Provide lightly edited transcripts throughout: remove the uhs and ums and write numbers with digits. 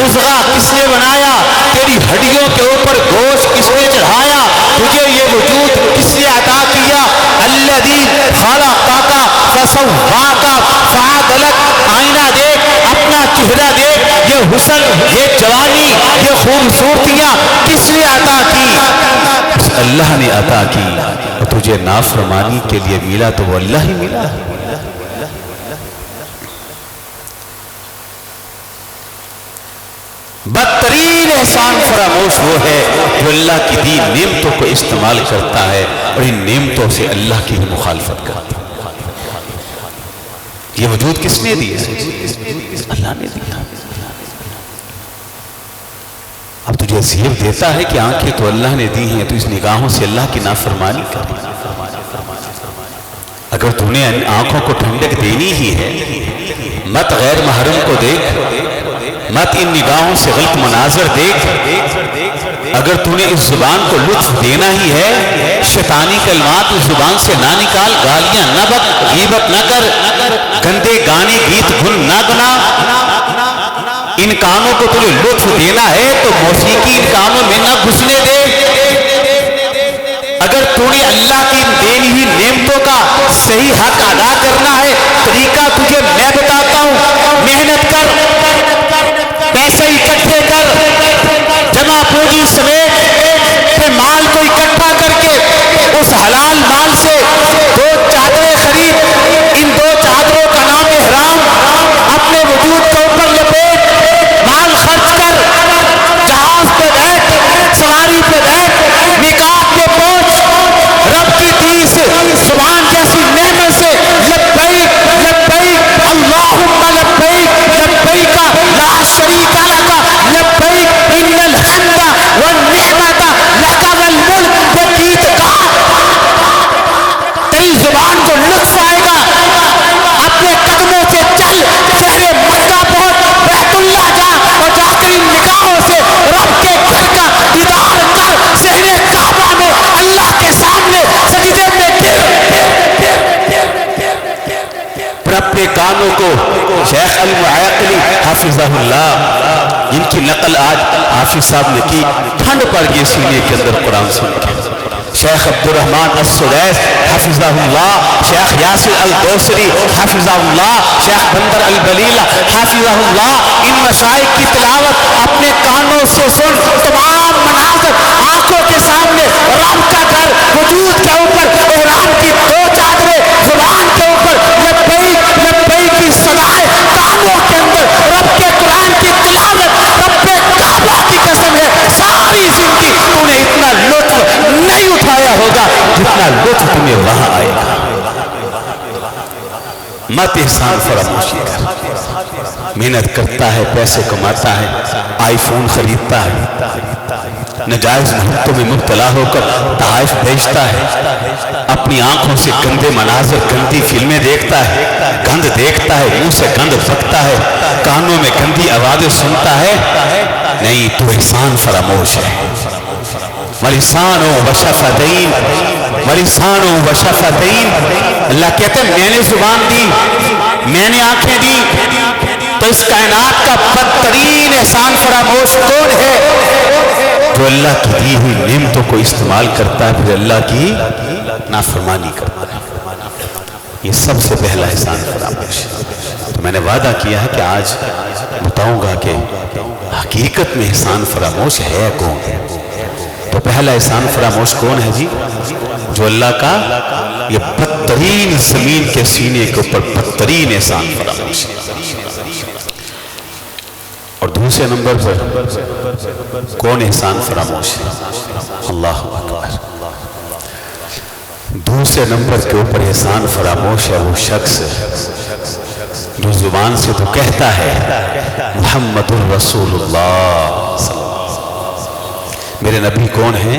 مضغہ کس نے بنایا؟ تیری ہڈیوں کے اوپر گوشت کس نے چڑھایا؟ تجھے یہ وجود کس نے عطا کیا؟ الذی خلقک فسواک فعدلک، آئینہ دیکھ، اپنا چہرہ دیکھ، یہ حسن، یہ جوانی، یہ خوبصورتیاں کس نے عطا کی؟ اللہ نے عطا کی۔ اور تجھے نافرمانی کے لیے ملا تو وہ اللہ ہی ملا۔ بدترین احسان فراموش وہ ہے جو اللہ کی دی نعمتوں کو استعمال کرتا ہے اور ان نعمتوں سے اللہ کی مخالفت کرتا ہے۔ یہ وجود کس نے دیا؟ اللہ نے دیا۔ اب تجھے زیب دیتا ہے کہ آنکھیں تو اللہ نے دی ہیں، تو اس نگاہوں سے اللہ کی نافرمانی کر۔ اگر تو نے آنکھوں کو ٹھنڈک دینی ہی ہے، مت غیر محرم کو دیکھ، مت ان نگاہوں سے غلط مناظر دیکھ۔ اگر تو نے اس زبان کو لطف دینا ہی ہے، شیطانی کلمات اس زبان سے نہ نکال، گالیاں نہ بک، غیبت نہ کر، گندے گانے گیت گن نہ بنا۔ ان کانوں کو تجھے لطف دینا ہے تو موسیقی ان کانوں میں نہ گھسنے دے۔ اگر تو نے اللہ کی دینی ہوئی نعمتوں کا صحیح حق ادا کرنا ہے، طریقہ تجھے میں بتاتا ہوں۔ محنت کر، پیسے اکٹھے کر، جمع پونجی سمیت پھر مال کو اکٹھا کر کے اس حلال مال سے 2 چادریں خرید، ان 2 چادروں کا نام احرام، اپنے وجود کے اوپر لپیٹ، مال خرچ کر، جہاز پہ بیٹھ، سواری پہ بیٹھ، نکاح پہ پہنچ، رب کی دی زبان جیسی نعمت سے لبیک لبیک اللہم لبیک لبیک لا شریک لک لبیک ان الحمد والنعمت لک والملک، یہ گیت گا۔ تیری زبان کو لطف آئے گا۔ اپنے قدموں سے چل، شہر مکہ پہنچ، بیت اللہ جا اور جا کر ان نگاہوں سے رب کے گھر کا دیدار کر، شہر کعبہ میں اللہ کے سامنے سجدے میں گر۔ پر اپنے کانوں کو شیخ المعیقلی حافظہ اللہ، ان کی نقل آج حافظ صاحب نے کی، ٹھنڈ پڑ گئی سینے کے اندر قرآن سن کے۔ شیخ عبدالرحمن السدیس حافظہ اللہ، شیخ یاسر الدوسری حافظہ اللہ، شیخ بندر البلیلہ حافظہ اللہ، ان مشائخ کی تلاوت اپنے کانوں سے سن، تمام مناظر آنکھوں کے سامنے، رب کا گھر، وجود کے اوپر احرام کی 2 چادریں، زبان کے اوپر لبیک لبیک کی صدائیں، کانوں کے اندر رب کے قرآن کی تلاوت، رب کے کعبہ کی قسم ہے ساری زندگی تو نے اتنا لطف نہیں اٹھایا ہوگا جتنا لطف تمہیں وہاں آئے گا۔ مت احسان فراموشی کر۔ محنت کرتا ہے، پیسے کماتا ہے، آئی فون خریدتا ہے، نجائز محبتوں میں مبتلا ہو کر تحائف بھیجتا ہے، اپنی آنکھوں سے گندے مناظر، گندی فلمیں دیکھتا ہے، گند دیکھتا ہے، منہ سے گند پھکتا ہے، کانوں میں گندی آوازیں سنتا ہے۔ نہیں، تو احسان فراموش ہے۔ وَلِسَانٌ وَشَفَتَيْن وَلِسَانٌ وَشَفَتَيْن، اللہ کہتے ہیں میں نے زبان دی، میں نے آنکھیں دی، تو اس کائنات کا بدترین احسان فراموش کون ہے؟ جو اللہ کی دی ہوئی نعمتوں کو استعمال کرتا ہے پھر اللہ کی نافرمانی کرتا ہے۔ یہ سب سے پہلا احسان فراموش ہے۔ تو میں نے وعدہ کیا ہے کہ آج بتاؤں گا کہ حقیقت میں احسان فراموش ہے کون؟ تو پہلا احسان فراموش کون ہے جی؟ جو اللہ کا یہ بدترین زمین کے سینے کے اوپر بدترین احسان فراموش ہے۔ اور دوسرے نمبر پر کون احسان فراموش ہے؟ اللہ اکبر۔ دوسرے نمبر کے اوپر احسان فراموش ہے وہ شخص جو زبان سے تو کہتا ہے محمد الرسول اللہ صلی اللہ علیہ وسلم، میرے نبی کون ہیں؟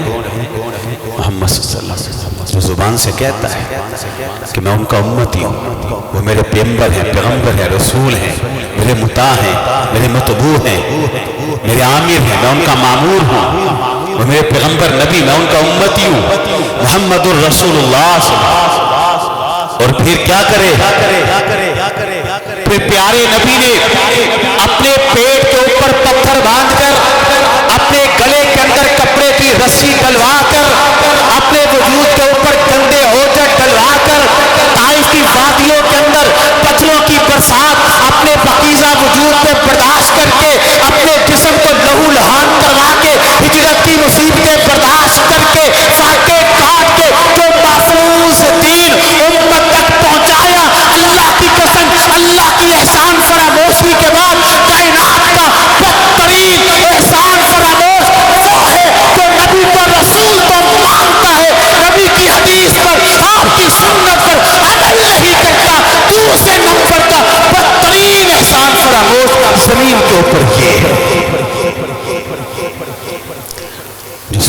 محمد صلی اللہ علیہ وسلم۔ جو زبان سے کہتا ہے کہ میں ان کا امتی ہوں، وہ میرے پیغمبر ہیں، رسول ہیں، میرے مطاع ہیں، میرے متبوع ہیں، میرے عامر ہیں، میں ان کا مامور ہوں، وہ میرے پیغمبر نبی، میں ان کا امتی ہوں، محمد الرسول اللہ صلی اللہ علیہ وسلم۔ اور پھر کیا کرے؟ پھر پیارے نبی نے اپنے پیٹ کے اوپر پتھر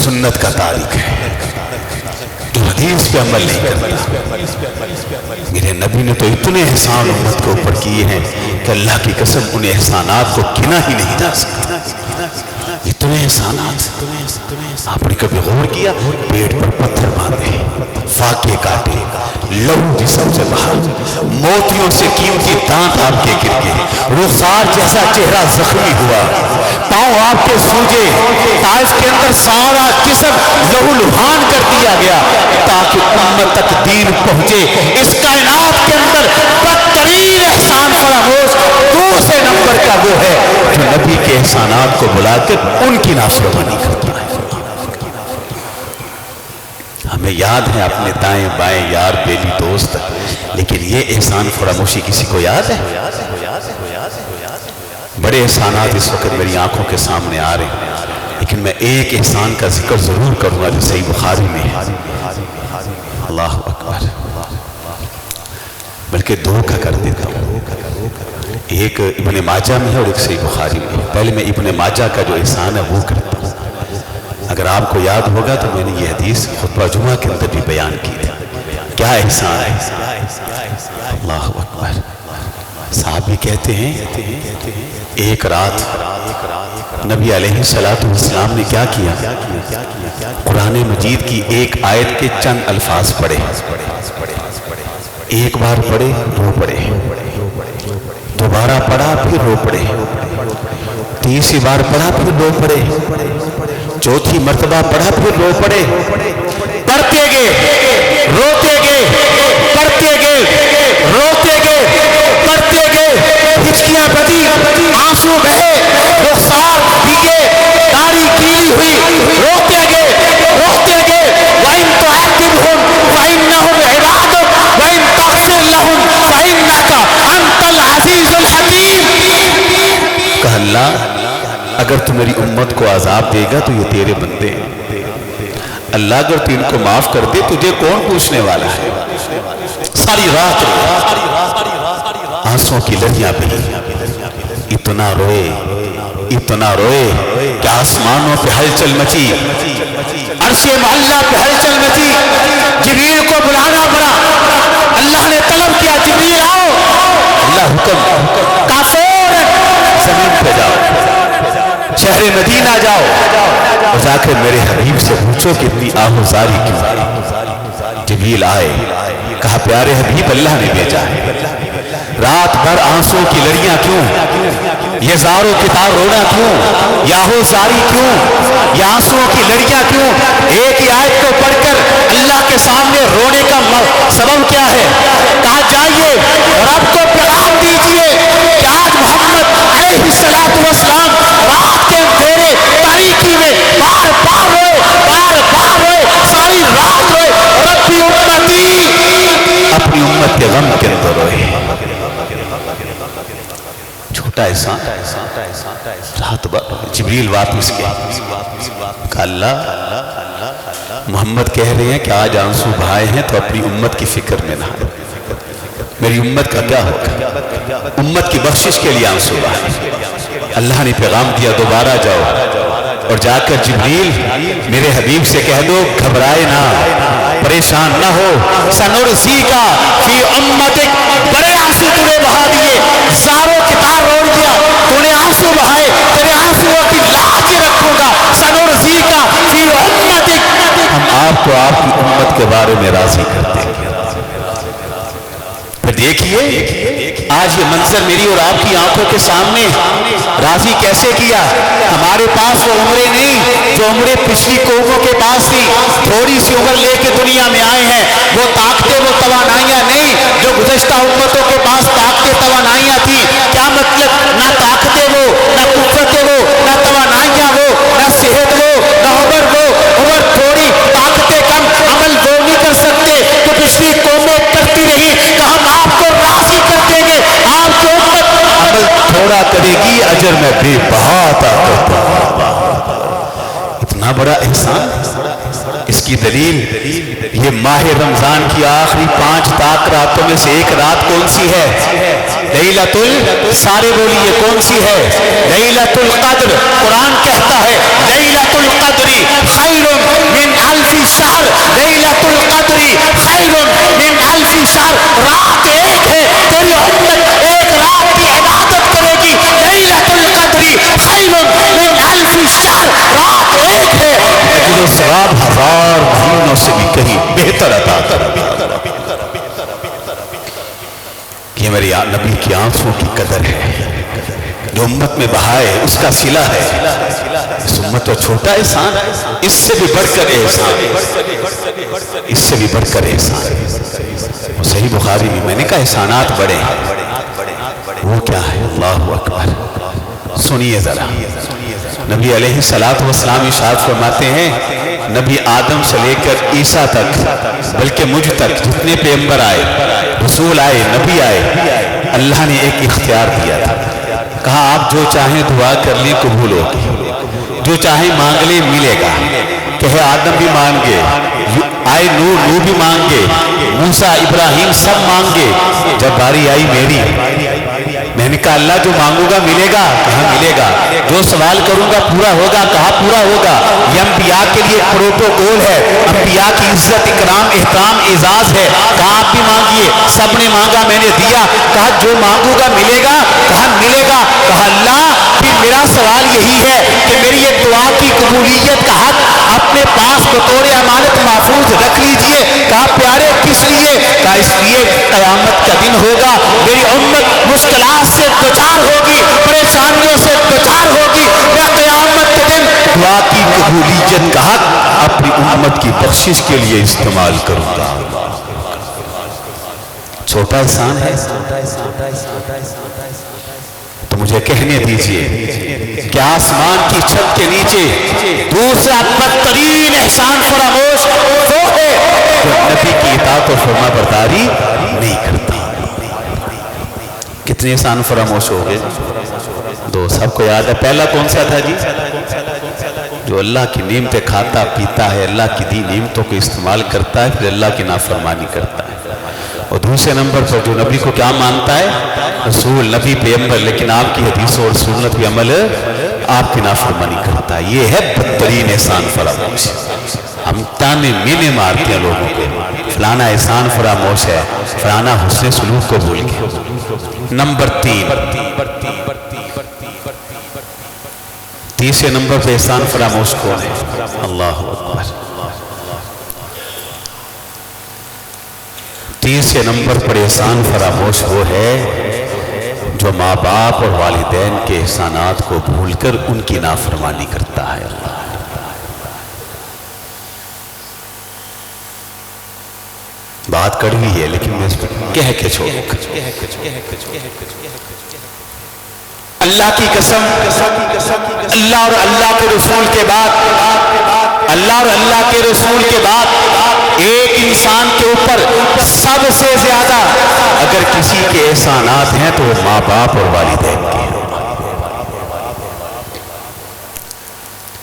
سنت کا تارک ہے، جو حدیث پہ عمل نہیں کرتا۔ میرے نبی نے تو اتنے احسان امت کے اوپر کیے ہیں کہ اللہ کی قسم ان احسانات کو گنا ہی نہیں جا سکتا۔ اتنے احسانات آپ نے کبھی غور کیا؟ پیٹ پر پتھر باندھے، فاقے کاٹے، لہو جسم سے باہر، موتیوں سے قیمتی دانت آپ کے گر گئے، رخسار جیسا چہرہ زخمی ہوا، پاؤں آپ کے سوجے، طائف کے اندر سارا جسم لہو لہان کر دیا گیا تاکہ امت تک دین پہنچے۔ اس کائنات کے اندر بدترین احسان فراموش دوسرے نمبر کا وہ ہے جو نبی کے احسانات کو بلا کر ان کی نافرمانی کرتا ہے۔ ہمیں یاد ہے اپنے دائیں بائیں یار بیلی دوست، لیکن یہ احسان فراموشی کسی کو یاد ہے؟ بڑے احسانات اس وقت میری آنکھوں کے سامنے آ رہے ہیں، لیکن میں ایک احسان کا ذکر ضرور کروں گا جو صحیح بخاری میں ہے۔ اللہ اکبر، بلکہ دو کا کر دیتا ہوں، ایک ابن ماجہ میں ہے اور ایک صحیح بخاری میں ہے۔ پہلے میں ابن ماجہ کا جو احسان ہے وہ کرتا ہوں۔ اگر آپ کو یاد ہوگا تو میں نے یہ حدیث خطبہ جمعہ کے اندر بھی بیان کی تھی۔ کیا احسان ہے؟ اللہ اکبر، صحابی کہتے ہیں ایک رات نبی علیہ السلام نے کیا کیا؟ قرآن مجید کی ایک آیت کے چند الفاظ پڑھے، ایک بار پڑھے، دو پڑھے، دوبارہ پڑھا پھر رو پڑھے، تیسری بار پڑھا پھر دو پڑھے، چوتھی مرتبہ پڑھا پھر رو پڑھے، پڑھتے گئے، روتے گئے، پڑھتے گئے، روتے گئے، پڑھتے گئے، ہچکیاں بدی، آنسو بہے، رخسار بھیگے، داڑھی گیلی ہوئی، روتے گئے، روتے گئے، وَإِن تُعَذِّبْهُمْ فَإِنَّهُمْ عِبَادُكَ وَإِن تَغْفِرْ لَهُمْ فَإِنَّكَ أَنْتَ الْعَزِيزُ الْحَكِيمُ۔ کہا اللہ اگر تو میری امت کو عذاب دے گا تو یہ تیرے بندے ہیں، اللہ اگر تو ان کو معاف کر دے تجھے کون پوچھنے والا ہے؟ ساری رات آنسوں کی لہریاں بہی، اتنا روئے، اتنا روئے کہ آسمانوں پہ ہلچل مچی، عرش معلیٰ پہ ہلچل مچی، جبریل کو بلانا پڑا، اللہ نے طلب کیا جبریل آؤ، اللہ حکم کافور زمین پہ جاؤ، شہر مدینہ جاؤ اور جا کر میرے حبیب سے پوچھو کہ اتنی آہوزاری کیوں؟ جبریل آئے، کہا پیارے حبیب اللہ نے بھیجا ہے، رات بھر آنسوں کی لڑیاں کیوں؟ یہ زار و کتار رونا کیوں؟ یا آہوزاری کیوں؟ یا آنسوں کی لڑیاں کیوں؟ ایک ہی آیت کو پڑھ کر اللہ کے سامنے رونے کا سبب کیا ہے؟ کہا جائیے رب کو پیغام دیجئے کہ آج محمد علیہ السلام رات کے اندھیرے تاریکی میں بار بار روئے، ساری رات روئے، ربی امتی، اپنی امت کے غم کے اندر روئے۔ چھوٹا احسان، رات جبریل واپس گیا، کہا اللہ محمد کہہ رہے ہیں کہ آج آنسو بہائے ہیں تو اپنی امت کی فکر میں نہ، میری امت کا کیا ہوگا؟ امت کی بخشش کے لیے آنسو بہائے۔ اللہ نے پیغام دیا دوبارہ جاؤ اور جا کر جبریل میرے حبیب سے کہہ دو گھبرائے نہ، پریشان نہ ہو، سنرسیکا فی امتک، بڑے آنسو تُونے بہا دیے، زاروں کتار روڑ دیا، تُونے آنسو بہائے، تیرے آنسووں کی لاج رکھوں گا، سنرسیکا فی امتک، ہم آپ کو آپ کی امت کے بارے میں راضی کرتے ہیں۔ پھر دیکھیے آج یہ منظر میری اور آپ کی آنکھوں کے سامنے، راضی کیسے کیا؟ ہمارے پاس وہ عمریں نہیں جو عمریں پچھلی قوموں کے پاس تھی، تھوڑی سی عمر لے کے دنیا میں آئے ہیں، وہ طاقتیں وہ توانائیاں نہیں جو گزشتہ امتوں کے پاس طاقتیں توانائیاں تھی۔ کیا مطلب؟ نہ طاقتیں وہ، نہ قوتیں وہ، نہ توانائیاں وہ، نہ صحت وہ، نہ عمر تھوڑی، طاقتیں کم، عمل وہ نہیں کر سکتے تو پچھلی قومیں کرتی رہی کہ ہم آپ کو راضی کر دیں گے، آپ کی امت عمل تھوڑا کرے گی، اجر میں بے بہا عطا کرتا ہوں۔ اتنا بڑا احسان، اس کی دلیل یہ ماہ رمضان کی آخری 5 طاق راتوں میں سے ایک رات کون سی ہے؟ لیلۃ سارے بولیے کون سی ہے؟ لیلۃ القدر۔ قرآن کہتا ہے لیلۃ القدر خیر من الف شہر، لیلۃ القدر خیر من الف شہر۔ رات ایک ہے، تیری امت ایک رات کی عبادت کرے گی، لیلۃ القدر خیر من الف شہر۔ رات ایک ہے، اجر و ثواب 1000 مہینوں سے بھی کہیں بہتر عطا کرے۔ یہ میری نبی کی آنکھوں کی قدر ہے، جو امت میں بہائے اس کا صلہ ہے۔ اس امت تو چھوٹا احسان، اس سے بھی بڑھ کر احسان، اس سے بھی بڑھ کر احسان۔ صحیح بخاری میں نے کہا احسانات بڑے ہیں، وہ کیا ہے؟ اللہ اکبر، سنیے ذرا۔ نبی علیہ السلام ارشاد فرماتے ہیں نبی آدم سے لے کر عیسیٰ تک، بلکہ مجھ تک جتنے پیغمبر آئے، رسول آئے، نبی آئے، اللہ نے ایک اختیار دیا تھا، کہا آپ جو چاہیں دعا کر لیں قبول ہوگی، جو چاہیں مانگ لیں ملے گا۔ کہے آدم بھی مانگے، آئے نوح بھی مانگے، موسیٰ ابراہیم سب مانگے۔ جب باری آئی میری، میں نے کہا اللہ جو مانگوں گا ملے گا؟ کہا ملے گا۔ جو سوال کروں گا پورا ہوگا؟ کہا پورا ہوگا۔ یہ انبیاء کے لیے پروٹوکول ہے، انبیاء کی عزت اکرام احترام اعزاز ہے۔ کہا آپ بھی مانگیے، سب نے مانگا، میں نے دیا۔ کہا جو مانگوں گا ملے گا؟ کہا ملے گا۔ کہا اللہ پھر میرا سوال یہی ہے کہ میری یہ دعا کی قبولیت کا حق اپنے پاس بطور امانت محفوظ رکھ لیجئے۔ کہا پیارے کس لیے؟ کہا اس لیے قیامت کا دن ہوگا، میری امت مشکلات سے دوچار ہوگی، پریشانیوں سے دوچار ہوگی، میں قیامت کے دن دعا کی قبولیت کا حق اپنی امت کی بخشش کے لیے استعمال کروں گا۔ چھوٹا احسان ہے تو مجھے کہنے دیجئے کہ آسمان کی چھت کے نیچے دوسرا بدترین احسان فراموش وہ ہے جو نبی کی اطاعت و فرما برداری نہیں کرتا۔ کتنے احسان فراموش ہو گئے؟ 2 سب کو یاد ہے۔ پہلا کون سا تھا جی؟ جو اللہ کی نعمتیں کھاتا پیتا ہے، اللہ کی دی نعمتوں کو استعمال کرتا ہے، پھر اللہ کی نافرمانی کرتا ہے۔ اور دوسرے نمبر پر جو نبی کو کیا مانتا ہے؟ رسول، نبی، پیغمبر، لیکن آپ کی حدیثوں اور سنت پہ عمل آپ کی نافرمانی کرتا ہے۔ یہ ہے بدترین احسان فراموش۔ ہم تانے مینے مارتے ہیں لوگوں کو، فلانا احسان فراموش ہے، فلانا حسن سلوک کو بھول کے۔ نمبر 3، تیسرے نمبر پہ احسان فراموش کون ہے؟ اللہ اکبر۔ تیسرے نمبر پر احسان فراموش وہ ہے جو ماں باپ اور والدین کے احسانات کو بھول کر ان کی نافرمانی کرتا ہے۔ اللہ بات کڑوی ہے لیکن میں اس پر کہہ کے چھوڑوں۔ اللہ کی قسم، اللہ اور اللہ کے رسول کے بعد، اللہ اور اللہ کے رسول کے بعد ایک انسان کے اوپر سب سے زیادہ اگر کسی کے احسانات ہیں تو وہ ماں باپ اور والدین کے ہیں۔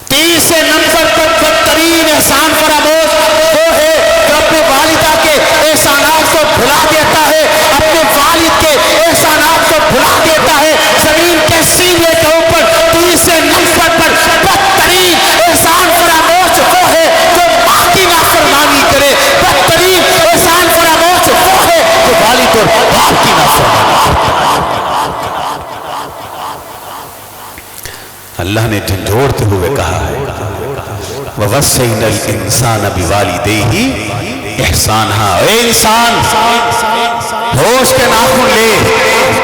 تیسرے نمبر پر بدترین احسان فراموش وہ ہے جو اپنے والدہ کے احسانات کو بھلا دیتا ہے، اپنے والد کے احسانات کو بھلا دیتا ہے۔ زمین کے سینے کے اوپر تیسرے نمبر پر بدترین احسان فراموش وہ ہے جو ماں کی نافرمانی کرے، بدترین احسان فراموش وہ ہے جو والد اور باپ کی نافرمانی کرے۔ اللہ نے جھنجھوڑتے ہوئے کہا ہے وَوَصَّيْنَا الْإِنسَانَ بِوَالِدَيْهِ احسانہا۔ اے انسان ہوش کے ناخن لے،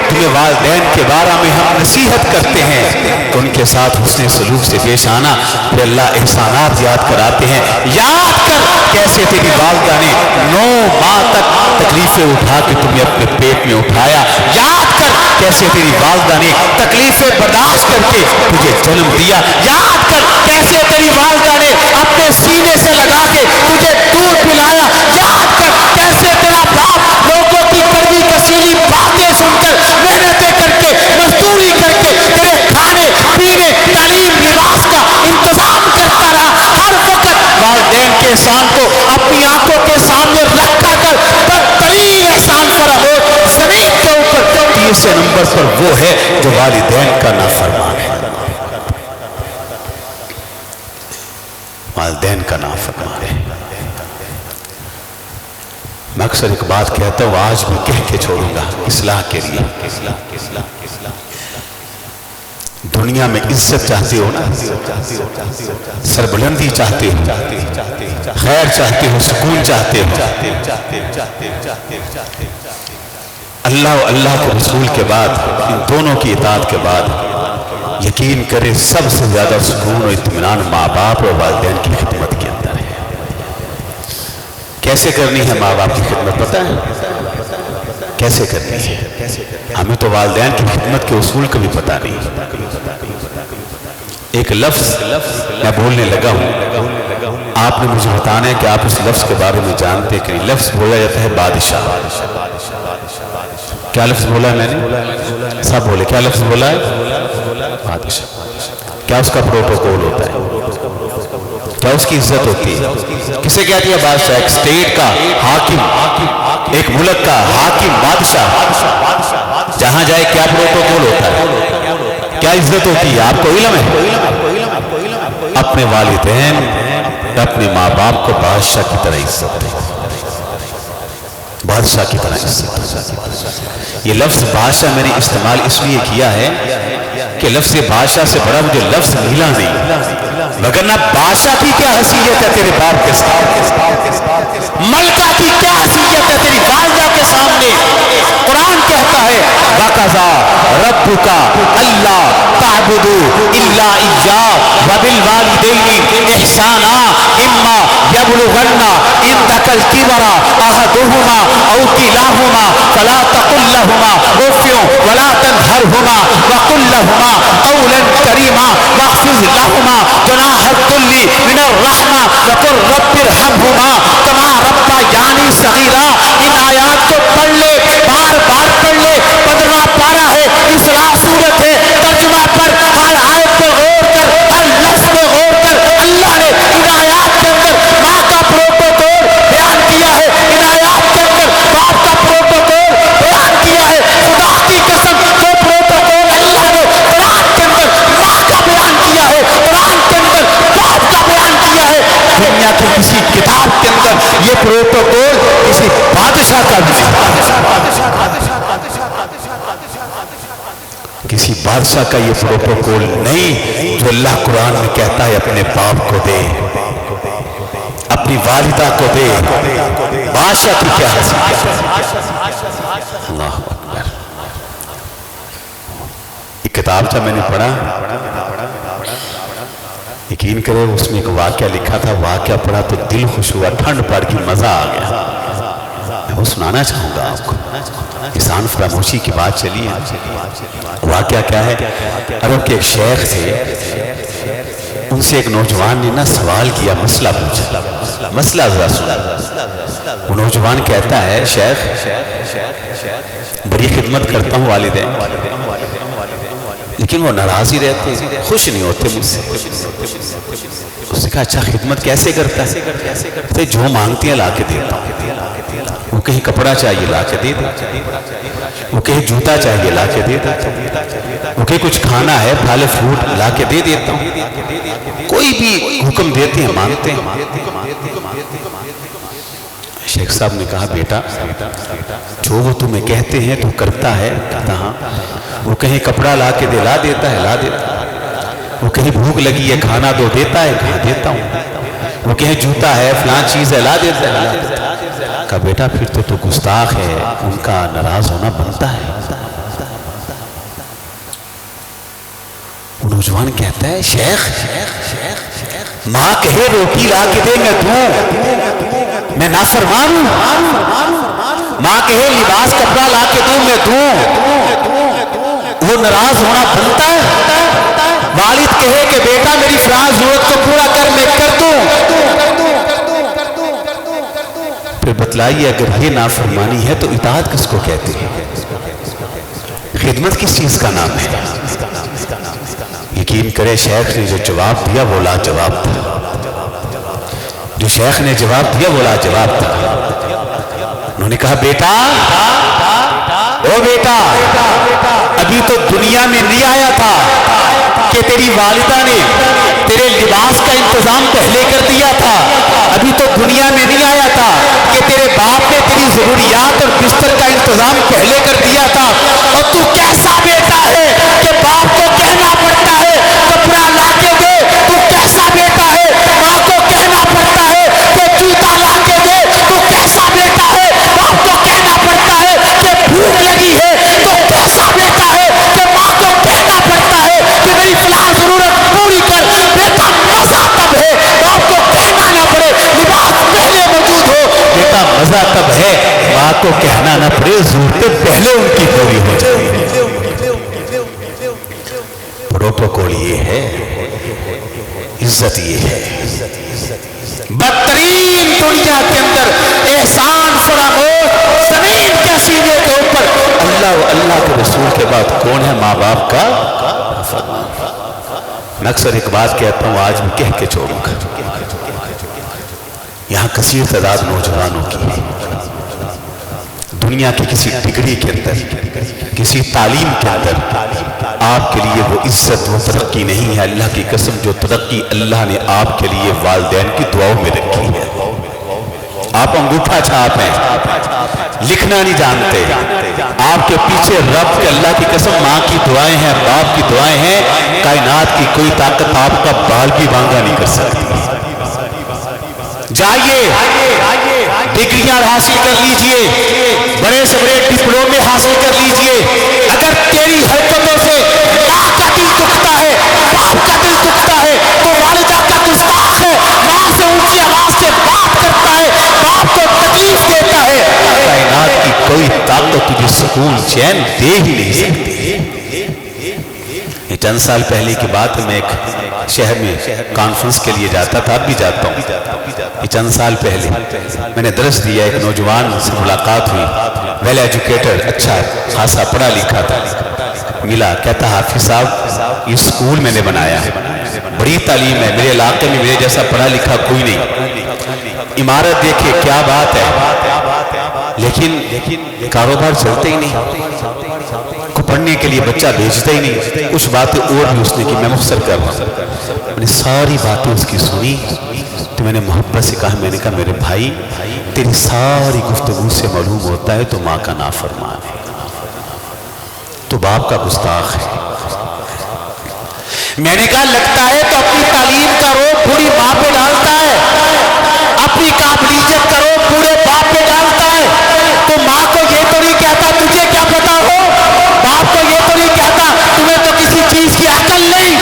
تمہیں والدین کے بارے میں ہم نصیحت کرتے ہیں کہ ان کے ساتھ حسن سلوک سے پیش آنا۔ پھر اللہ احسانات یاد کراتے ہیں، یاد کر کیسے تیری والدہ نے 9 ماہ تک تکلیفیں اٹھا کے تمہیں اپنے پیٹ میں اٹھایا، یاد کر کیسے تیری والدہ نے تکلیفیں برداشت کر کے تجھے جنم دیا، یاد کر کیسے تیری والدہ نے اپنے سینے سے لگا کے تجھے دودھ پلایا، یاد کر کیسے تیرا باپ لوگوں کی کڑوی کسیلی باتیں سن کر محنتیں کر کے مزدوری کر کے تیرے کھانے پینے تعلیم لباس کا انتظام کرتا رہا، ہر وقت والدین کے ساتھ منبر پر وہ ہے جو والدین کا نافرمان ہے، والدین کا نافرمان ہے۔ میں اکثر ایک بات کہتا ہوں، آج بھی کہہ کے چھوڑوں گا اصلاح کے لیے، دنیا میں عزت چاہتے ہو نا، سربلندی چاہتے ہو، خیر چاہتے ہو، سکون چاہتے ہو، اللہ و اللہ کے رسول کے بعد، ان دونوں کی اطاعت کے بعد یقین کرے سب سے زیادہ سکون و اطمینان ماں باپ اور والدین کی خدمت کے اندر ہے۔ کیسے کرنی ہے ماں باپ کی خدمت پتہ ہے؟ کیسے کرنی ہے؟ ہمیں تو والدین کی خدمت کے اصول کا بھی پتہ نہیں۔ ایک لفظ میں بولنے لگا ہوں، آپ نے مجھے بتانا ہے کہ آپ اس لفظ کے بارے میں جانتے ہیں کہ لفظ بولا جاتا ہے بادشاہ۔ کیا لفظ بولا ہے میں نے؟ سب بولے کیا لفظ بولا ہے؟ بادشاہ۔ کیا اس کا پروٹوکول ہوتا ہے؟ کیا اس کی عزت ہوتی ہے؟ کسے کہتی ہے بادشاہ؟ ایک اسٹیٹ کا حاکم، ایک ملک کا حاکم بادشاہ جہاں جائے کیا پروٹوکول ہوتا ہے؟ کیا عزت ہوتی ہے؟ آپ کو علم ہے؟ اپنے والدین، اپنے ماں باپ کو بادشاہ کی طرح عزت ہے، بادشاہ کی طرح عزت۔ یہ لفظ بادشاہ میں نے استعمال اس لیے کیا ہے کہ لفظ بادشاہ سے بڑا مجھے لفظ ملا نہیں، وگرنہ بادشاہ کی کیا حیثیت ہے تیرے باپ کے سامنے، ملکہ کی کیا حیثیت ہے تیری والدہ کے سامنے۔ قرآن کہتا ہے وَقَضَىٰ رَبُّكَ أَلَّا تَعْبُدُوا إِلَّا إِيَّاهُ وَبِالْوَالِدَيْنِ إِحْسَانًا إِمَّا يَبْلُغَنَّ عِندَكَ الْكِبَرَ أَحَدُهُمَا أَوْ كِلَاهُمَا فَلَا تَقُل لَّهُمَا أُفٍّ وَلَا تَنْهَرْهُمَا وَقُل لَّهُمَا قَوْلًا كَرِيمًا وَاخْفِضْ لَهُمَا جَنَاحَ الذُّلِّ مِنَ الرَّحْمَةِ وَقُل رَّبِّ ارْحَمْهُمَا كَمَا رَبَّيَانِي صَغِيرًا۔ ان آیات کو پڑھ لے، بار بار پڑھ لے، 15واں پارہ ہے، اصلاح صورت ہے، ترجمہ پر ہر آیت پہ غور کر، ہر لفظ پہ غور کر۔ اللہ نے ان آیات کے اندر ماں کا پروٹوکول بیان کیا ہے، ان آیات کے اندر باپ کا پروٹوکول بیان کیا ہے۔ خدا کی قسم جو پروٹوکول اللہ نے قرآن کے اندر ماں کا بیان کیا ہے، قرآن کے اندر باپ کا بیان کیا ہے، دنیا کی کسی کتاب کے اندر یہ پروٹوکول کسی بادشاہ کا بھی نہیں، کسی بادشاہ کا یہ پروٹوکول نہیں جو اللہ قرآن میں کہتا ہے اپنے باپ کو دے، اپنی والدہ کو دے۔ بادشاہ کی کیا حیثیت ہے؟ اللہ اکبر۔ ایک کتاب تھا میں نے پڑھا، یقین کرے اس میں ایک واقعہ لکھا تھا، واقعہ پڑھا تو دل خوش ہوا، ٹھنڈ پڑ گئی، مزہ آ گیا۔ میں وہ سنانا چاہوں گا آپ کو، انسان فراموشی کی بات چلی ہے۔ واقعہ کیا ہے؟ عرب کے ایک شیخ تھے، ان سے ایک نوجوان نے نا سوال کیا، مسئلہ پوچھا، مسئلہ ذرا سنا۔ وہ نوجوان کہتا ہے شیخ بڑی خدمت کرتا ہوں والدین، لیکن وہ ناراض ہی رہتے، خوش نہیں ہوتے مجھ سے۔ اس نے کہا اچھا خدمت کیسے کرتا ہے؟ جو مانگتی ہیں لا کے دیتا ہوں، وہ کہیں کپڑا چاہیے لا کے دے دیتا، وہ کہیں جوتا چاہیے لا کے دے دیتا، وہ کہیں کچھ کھانا ہے پھل فروٹ لا کے دے دیتا ہوں، کوئی بھی حکم دیتے ہیں مانتے ہیں۔ شیخ صاحب نے کہا بیٹا جو وہ تمہیں کہتے ہیں تو کرتا ہے؟ کہتا ہاں۔ وہ کہیں کپڑا لا کے دے، لا دیتا ہے، لا دیتا ہے۔ وہ کہیں بھوک لگی ہے کھانا دو، دیتا ہے، کہاں دیتا ہوں۔ وہ کہیں جوتا ہے فلان چیز ہے، لا دیتا ہے، لا دیتا ہے۔ کہا بیٹا پھر تو گستاخ ہے، ان کا ناراض ہونا بنتا ہے۔ وہ نوجوان کہتا ہے شیخ ماں کہے روٹی لا کے دے میں دوں، میں نافرمان ہوں؟ ماں کہے لباس کپڑا لا کے دوں میں دوں، وہ ناراض ہونا بنتا ہے؟ والد کہے کہ بیٹا میری فلاں ضرورت کو پورا کر میں کر دوں، پھر بتلائیے اگر یہ نافرمانی ہے تو اطاعت کس کو کہتے ہیں؟ خدمت کس چیز کا نام ہے؟ یقین کرے شیخ نے جو جواب دیا وہ لاجواب تھا، جو شیخ نے جواب دیا وہ لاجواب تھا۔ انہوں نے کہا بیٹا او بیٹا ابھی تو دنیا میں نہیں آیا تھا کہ تیری والدہ نے تیرے لباس کا انتظام پہلے کر دیا تھا، ابھی تو دنیا میں نہیں آیا تھا کہ تیرے باپ نے تیری ضروریات اور بستر کا انتظام پہلے کر دیا تھا، اور تو کیسا بیٹا ہے کہ باپ کو کہنا پڑتا ہے کپڑا لا کے دے، تو کیسا بیٹا ہے ماں کو کہنا پڑتا ہے کہ جوتا لا کے دے، تو کیسا بیٹا ہے باپ کو کہنا پڑتا ہے کہ بھوک لگی ہے، تو کیسا بیٹا ہے کہ ماں کو کہنا پڑتا ہے کہ میری فلاں ضرورت پوری کر۔ بیٹا مزہ تب ہے باپ کو کہنا نہ پڑے لباس پہلے موجود ہو، بیٹا مزہ تب ہے ماں کو کہنا نہ پڑے ضرورتیں پہلے ان کی پوری ہو جائے۔ پروٹوکول یہ ہے، عزت یہ ہے۔ بدترین دنیا کے اندر احسان فراموش زمین کے سینے کے اوپر اللہ و اللہ کے رسول کے بعد کون ہے؟ ماں باپ کا فرمان۔ میں اکثر ایک بات کہتا ہوں، آج میں کہہ کے چھوڑوں گا، یہاں کثیر تعداد نوجوانوں کی دنیا کی کسی ڈگری کے اندر، کسی تعلیم کے اندر آپ کے لیے وہ عزت، وہ ترقی نہیں ہے۔ اللہ کی قسم جو ترقی اللہ نے آپ کے لیے والدین کی دعاؤں میں رکھی ہے۔ آپ انگوٹھا چھاپ ہیں، لکھنا نہیں جانتے، آپ کے پیچھے رب کے اللہ کی قسم ماں کی دعائیں ہیں، باپ کی دعائیں ہیں، کائنات کی کوئی طاقت آپ کا بال بھی بانگا نہیں کر سکتی۔ جائیے ڈگریاں حاصل کر لیجئے، بڑے سے بڑے ڈپلومے حاصل کر لیجئے، اگر تیری حرکتوں سے ماں کا دل دکھتا ہے، باپ کا دل دکھتا ہے، تو والدہ کا گستاخ ہے، ماں سے اونچی آواز سے بات کرتا ہے، باپ کو تکلیف دیتا ہے، کائنات کی کوئی طاقت تجھے سکون چین دے ہی نہیں سکتی۔ یہ چند سال پہلے کی بات ہے، میں ایک شہر میں کانفرنس کے لیے جاتا تھا، اب بھی جاتا ہوں۔ یہ چند سال پہلے میں نے درس دیا، ایک نوجوان سے ملاقات ہوئی، ویل ایجوکیٹڈ، اچھا خاصا پڑھا لکھا تھا، ملا، کہتا حافظ صاحب یہ سکول میں نے بنایا ہے، بڑی تعلیم ہے، میرے علاقے میں میرے جیسا پڑھا لکھا کوئی نہیں، عمارت دیکھے کیا بات ہے، لیکن کاروبار چلتے ہی نہیں، کو پڑھنے کے لیے بچہ بھیجتا ہی نہیں۔ کچھ باتیں اور بھی اس نے کی، میں مختصر کر رہا ہوں، میں نے ساری باتیں اس کی سنی تو میں نے محبت سے کہا، میں نے کہا میرے بھائی تیری ساری گفتگو سے معلوم ہوتا ہے تو ماں کا نافرمان ہے، تو باپ کا گستاخ ہے۔ میں نے کہا لگتا ہے تو اپنی تعلیم کا روب بوڑھی ماں پہ ڈالتا ہے، اپنی قابلیت کا روب بوڑھے باپ پہ ڈالتا ہے، تو ماں کو یہ تو نہیں کہتا تجھے کیا پتا ہو، باپ کو یہ تو نہیں کہتا تمہیں تو کسی چیز کی عقل نہیں،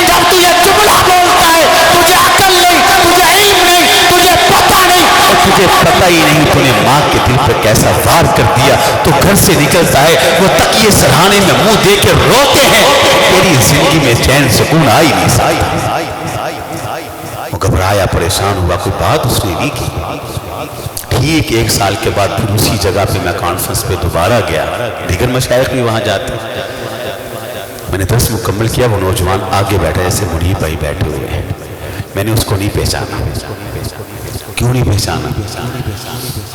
جب تجھے جملہ بولتا ہے تجھے عقل نہیں، تجھے علم نہیں، تجھے پتہ نہیں، اور تجھے پتہ ہی نہیں تو نے ماں کے دل پر کیسا وار کر دیا، تو گھر سے نکلتا ہے وہ تکیے سرہانے میں منہ دے کے روتے ہیں، تیری زندگی میں چین سکون آئی نہیں سکتا۔ وہ گھبرایا، پریشان ہوا، کوئی بات اس نے نہیں کی۔ ٹھیک ایک سال کے بعد پھر اسی جگہ پہ میں کانفرنس پہ دوبارہ گیا، دیگر مشائخ بھی وہاں جاتے، میں نے درس مکمل کیا، وہ نوجوان آگے بیٹھا جیسے منیب بھائی بیٹھے ہوئے ہیں، میں نے اس کو نہیں پہچانا۔ کیوں نہیں پہچانا؟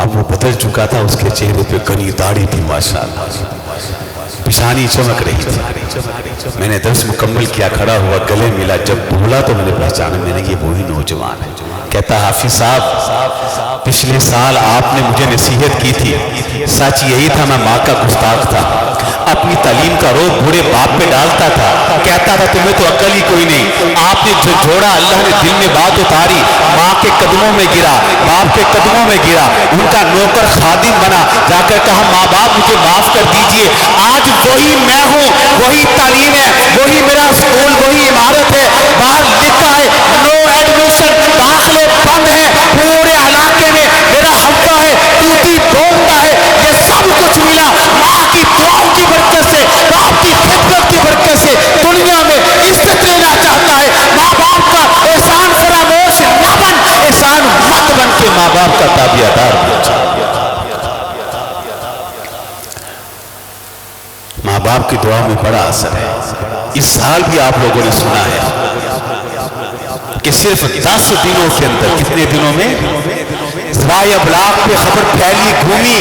اب وہ بدل چکا تھا، اس کے چہرے پہ گھنی داڑھی تھی ماشاءاللہ، پیشانی چمک رہی تھی۔ میں نے درس مکمل کیا، کھڑا ہوا، گلے ملا، جب بولا تو میں نے پہچانا، میں نے یہ وہی نوجوان ہے۔ کہتا حافظ صاحب پچھلے سال آپ نے مجھے نصیحت کی تھی، سچ یہی تھا، میں ماں کا گستاخ تھا، اپنی تعلیم کا روب بوڑھے باپ پہ ڈالتا تھا، کہتا تھا تمہیں تو عقل ہی کوئی نہیں، آپ نے جو جوڑا اللہ نے دل میں بات اتاری، ماں کے قدموں میں گرا، باپ کے قدموں میں گرا، ان کا نوکر خادم بنا، جا کر کہا ماں باپ مجھے معاف کر دیجئے، آج وہی میں ہوں، وہی تعلیم ہے، وہی میرا اسکول، وہی عمارت ہے، باہر لکھا ہے نو ایڈمیشن، داخلے بند ہیں، پورے علاقے میں میرا حملہ ہے، ٹوٹی بولتا ہے، یہ سب کچھ ملا ماں کی دعاؤں کی برکت سے، باپ کی خدمت کی برکت سے، دنیا میں عزت لینا چاہتا ہے، ماں باپ کا احسان فراموش نہ بن، احسان مت بن کے ماں باپ کا تابعہ دار بن جا۔ ماں باپ کی دعا میں بڑا اثر ہے۔ اس سال بھی آپ لوگوں نے سنا ہے کہ صرف 10 دنوں کے اندر، کتنے دنوں میں ذرائع ابلاغ پہ خبر پھیلی گھومی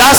10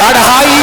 2.5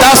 10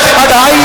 2.5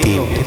3।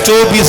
24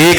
1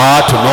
8, 9,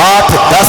8, 10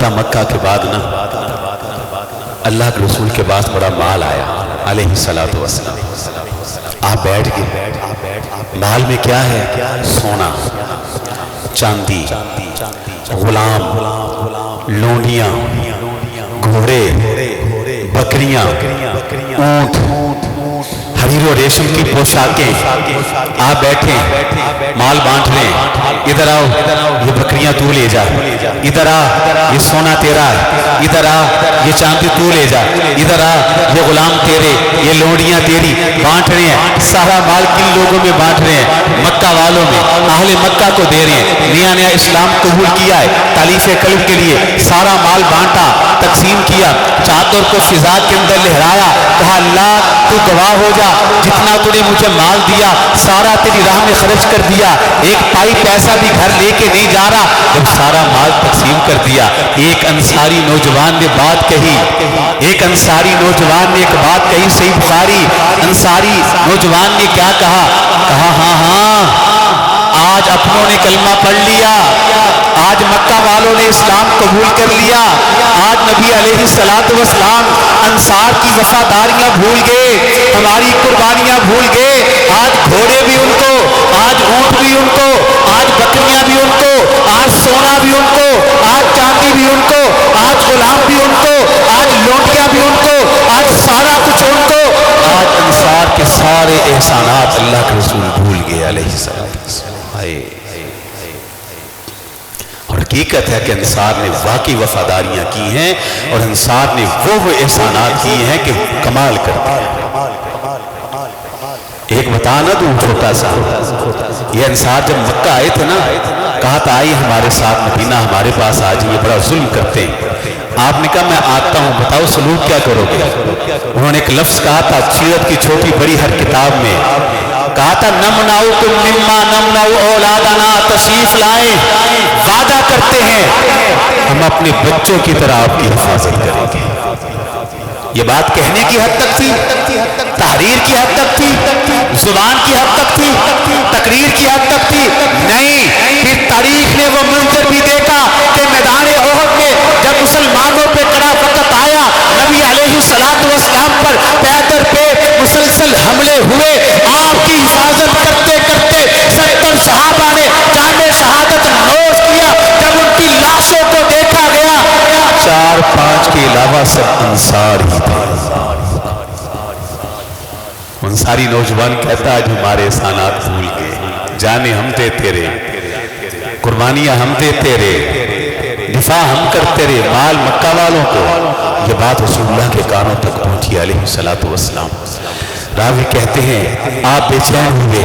فتح مکہ کے بعد نا اللہ کے رسول کے پاس بڑا مال آیا علیہ الصلوۃ والسلام. آپ بیٹھ گئے. مال میں کیا ہے؟ سونا، چاندی، غلام، لونڈیاں، گھوڑے، بکریاں، اونٹ، حریر و ریشم کی پوشاکیں. آپ بیٹھے مال بانٹ رہے. ادھر آؤ، یہ بکریاں تو لے جا. ادھر آ، یہ سونا تیرا ہے. ادھر آ، یہ چاندی تو لے جا. ادھر آ، یہ غلام تیرے، یہ لونڈیاں تیری. بانٹ رہے ہیں. سارا مال کن لوگوں میں بانٹ رہے ہیں؟ مکہ والوں میں، اہل مکہ کو دے رہے ہیں. نیا نیا اسلام قبول کیا ہے، تالیف قلب کے لیے سارا مال بانٹا، تقسیم کیا. چادر کو فضا کے اندر لہرایا، کہا اللہ تو گواہ ہو جا، جتنا تو نے مجھے مال دیا سارا تیری راہ میں خرچ کر دیا. ایک پائی پیسہ بھی گھر لے کے نہیں جا رہا. جب سارا مال تقسیم کر دیا، ایک انصاری نوجوان نے بات کہی. ایک انصاری نوجوان نے ایک بات کہی. صحیح بخاری. انصاری نوجوان نے کیا کہا؟ کہا ہاں آج اپنوں نے کلمہ پڑھ لیا، آج مکہ والوں نے اسلام قبول کر لیا. آج نبی علیہ الصلوۃ والسلام انصار کی وفاداریاں بھول گئے، ہماری قربانیاں بھول گئے. آج گھوڑے بھی ان کو، آج اونٹ بھی ان کو، آج بکریاں بھی ان کو، آج سونا بھی ان کو، آج چاندی بھی ان کو، آج غلام بھی ان کو، آج لونڈیاں بھی ان کو، آج سارا کچھ ان کو. آج انصار کے سارے احسانات اللہ کے رسول بھول گئے علیہ السلام. اور حقیقت ہے کہ انصار نے واقعی وفاداریاں کی ہیں اور انصار نے وہ احسانات کیے ہیں کہ کمال کرتے ہیں. ایک بتانا دوں چھوٹا سا، یہ انصار جب مکہ آئے تھے نا، کہا تھا آئی ہمارے ساتھ مدینہ، ہمارے پاس آ جائیے، بڑا ظلم کرتے ہیں. آپ نے کہا میں آتا ہوں، بتاؤ سلوک کیا کرو گے؟ انہوں نے ایک لفظ کہا تھا سیرت کی چھوٹی بڑی ہر کتاب میں، کہا تھا نمنعکم مما نمنع اولادنا، تشریف لائیں، وعدہ کرتے ہیں ہم اپنے بچوں کی طرح آپ کی حفاظت کریں گے. یہ بات کہنے کی حد تک تھی، تحریر کی حد تک تھی، زبان کی حد تک تھی، تقریر کی حد تک تھی. نہیں، پھر تاریخ نے وہ منظر بھی دیکھا کہ میدان احد میں جب مسلمانوں پہ کڑا وقت آیا، نبی علیہ الصلوۃ والسلام پر پے در پے مسلسل حملے ہوئے. آپ کی حفاظت کرتے کرتے 70 صحابہ نے جام شہادت نوش کیا. جب ان کی لاشوں کو دیکھا گیا، 4-5 کے علاوہ سب انصار ہی تھے. انصاری نوجوان کہتا ہے جو ہمارے احسانات بھول گئے، جانے ہم دیتے رہے، قربانیاں ہم دیتے رہے، دفاع ہم کرتے رہے، مال مکہ والوں کو. یہ بات رسول اللہ کے کانوں تک پہنچی علیہ الصلوۃ والسلام. راوی کہتے ہیں آپ بے چین ہوئے،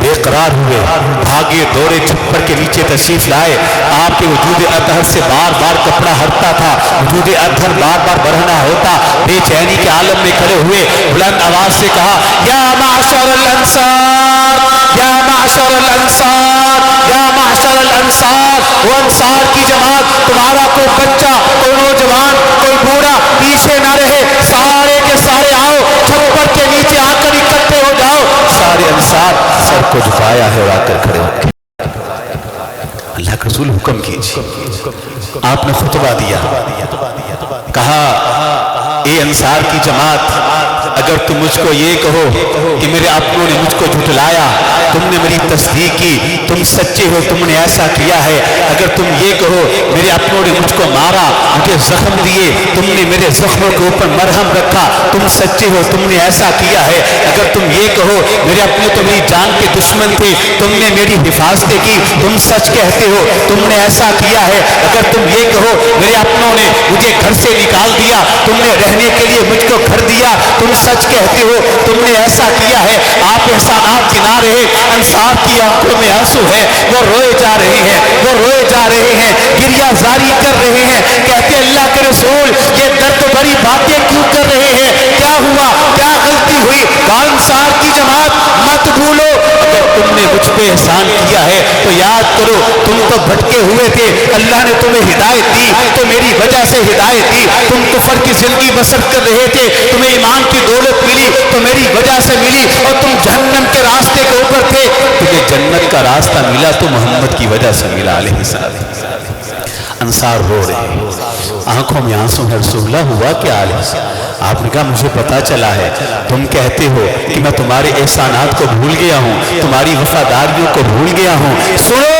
بے قرار ہوئے، بھاگے دوڑے، چھپر کے نیچے تشریف لائے. آپ کے وجود اطہر سے بار بار کپڑا ہٹتا تھا، وجود اطہر بار بار برہنہ ہوتا. بے چینی کے عالم میں کھڑے ہوئے، بلند آواز سے کہا یا معشر الانصار، یا معشر الانصار، یا معشر الانصار. وہ انصار کی جماعت، تمہارا کوئی بچہ، کوئی نوجوان، کوئی بوڑھا پیچھے نہ رہے، سارے کے سارے آؤ، چھپر کے نیچے آ کر اکٹھے ہو جاؤ. سارے انصار سر کو جھکایا ہے اور آ کر کھڑے ہو گئے. اللہ کے رسول حکم کیجیے. آپ نے خطبہ دیا، کہا اے انصار کی جماعت، اگر تم مجھ کو یہ کہو کہ میرے اپنوں نے مجھ کو جھٹلایا، تم نے میری تصدیق کی، تم سچے ہو، تم نے ایسا کیا ہے. اگر تم یہ کہو میرے اپنوں نے مجھ کو مارا، مجھے زخم دیے، تم نے میرے زخموں کے اوپر مرہم رکھا، تم سچے ہو، تم نے ایسا کیا ہے. اگر تم یہ کہو میرے اپنے تو میری جان کے دشمن تھے، تم نے میری حفاظتیں کی، تم سچ کہتے ہو، تم نے ایسا کیا ہے. اگر تم یہ کہو میرے اپنوں نے مجھے گھر سے نکال دیا، تم نے رہنے کے لیے مجھ کو گھر دیا، تم سچ کہتے ہو، تم نے ایسا کیا ہے. آپ احسانات گنا رہے. انصار کی آنکھوں میں آنسو ہے، وہ روئے جا رہے ہیں، وہ روئے جا رہے ہیں، گریہ زاری کر رہے ہیں. کہتے اللہ کے رسول یہ درد بھری باتیں کیوں کر رہے ہیں؟ کیا ہوا؟ کیا غلطی ہوئی؟ کہا انصار کی جماعت مت بھولو، اگر تم نے مجھ پہ احسان کیا ہے تو یاد کرو، تم تو بھٹکے ہوئے تھے، اللہ نے تمہیں ہدایت دی تو میری وجہ سے ہدایت دی. تم کفر کی زندگی بسر کر رہے تھے، تمہیں ایمان کی دولت ملی تو میری وجہ سے ملی، اور تم جہنم کے راستے کے اوپر تھے، تمہیں جنت کا راستہ ملا تو محمد کی وجہ سے ملا علیہ السلام. انصار رو رہے، آنکھوں میں آنسو ہے، رسول اللہ ہوا کیا حال ہے؟ آپ نے کہا مجھے پتا چلا ہے تم کہتے ہو کہ میں تمہارے احسانات کو بھول گیا ہوں، تمہاری وفاداریوں کو بھول گیا ہوں۔ سنو،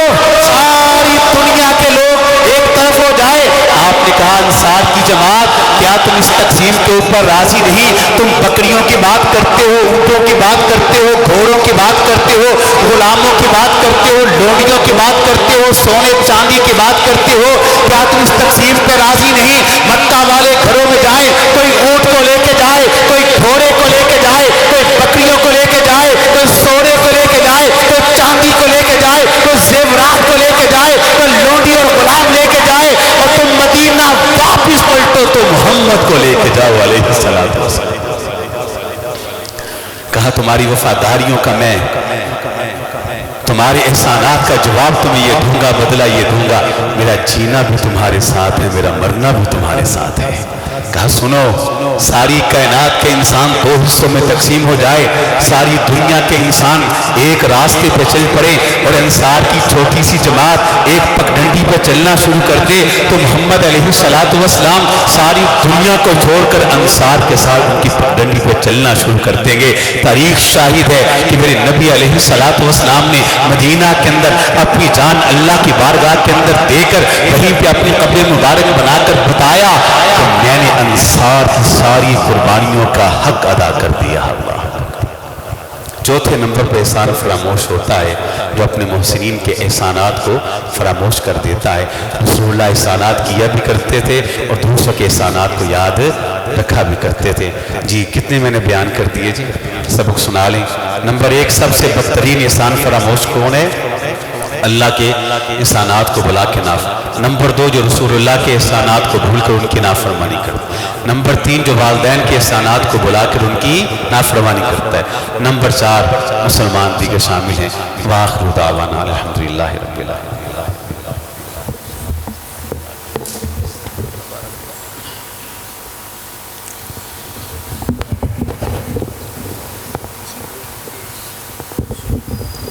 ساری دنیا کے لوگ ایک طرف ہو جائے۔ آپ نے کہا انصار کی جماعت، کیا تم اس تقسیم کے اوپر راضی نہیں؟ تم بکریوں کی بات کرتے ہو، اونٹوں کی بات کرتے ہو، گھوڑوں کی بات کرتے ہو، غلاموں کی بات کرتے ہو، لونڈیوں کی بات کرتے ہو، سونے چاندی کی بات کرتے ہو، کیا تم اس تقسیم پہ راضی نہیں؟ مکہ والے گھروں میں جائیں، کوئی اونٹ کو لے کے جائے، کوئی گھوڑے کو لے کے جائے، کوئی بکریوں کو لے کے جائے، کوئی سونے کو لے کے جائے، کوئی چاندی کو لے کے جائے، کوئی زیورات کو لے کے جائے، کوئی لونڈی اور غلام لے کے جائے، اور تم مدینہ واپس پلٹو تو محمد کو لے کے جاؤ علیہ السلام۔ کہا تمہاری وفاداریوں کا میں تمہارے احسانات کا جواب تمہیں یہ دوں گا، بدلہ یہ دوں گا، میرا جینا بھی تمہارے ساتھ ہے، میرا مرنا بھی تمہارے ساتھ ہے۔ کہا سنو، ساری کائنات کے انسان دو حصوں میں تقسیم ہو جائے، ساری دنیا کے انسان ایک راستے پہ چل پڑے اور انصار کی چھوٹی سی جماعت ایک پگڈنڈی پہ چلنا شروع کر دے، تو محمد علیہ السلام ساری دنیا کو چھوڑ کر انصار کے ساتھ ان کی پگڈنڈی پہ چلنا شروع کر دیں گے۔ تاریخ شاہد ہے کہ میرے نبی علیہ السلام نے مدینہ کے اندر اپنی جان اللہ کی بارگاہ کے اندر دے کر وہیں پہ اپنی قبر مبارک بنا کر بتایا کہ میں نے انصار کی ساری قربانیوں کا حق ادا کر دیا۔ چوتھے نمبر پہ احسان فراموش ہوتا ہے جو اپنے محسنین کے احسانات کو فراموش کر دیتا ہے۔ رسول اللہ احسانات کیا بھی کرتے تھے اور دوسروں کے احسانات کو یاد رکھا بھی کرتے تھے۔ جی کتنے میں نے بیان کر دیے، جی سبق سنا لیں۔ نمبر ایک، سب سے بدترین احسان فراموش کون ہے؟ اللہ کے احسانات کو بلا کے نمبر دو، جو رسول اللہ کے احسانات کو بھول کر ان کی نافرمانی کرتا ہے۔ نمبر تین، جو والدین کے احسانات کو بلا کر ان کی نافرمانی کرتا ہے۔ نمبر چار، مسلمان دیگر شامل ہیں۔ وآخر دعوانا الحمدللہ رب العالمین۔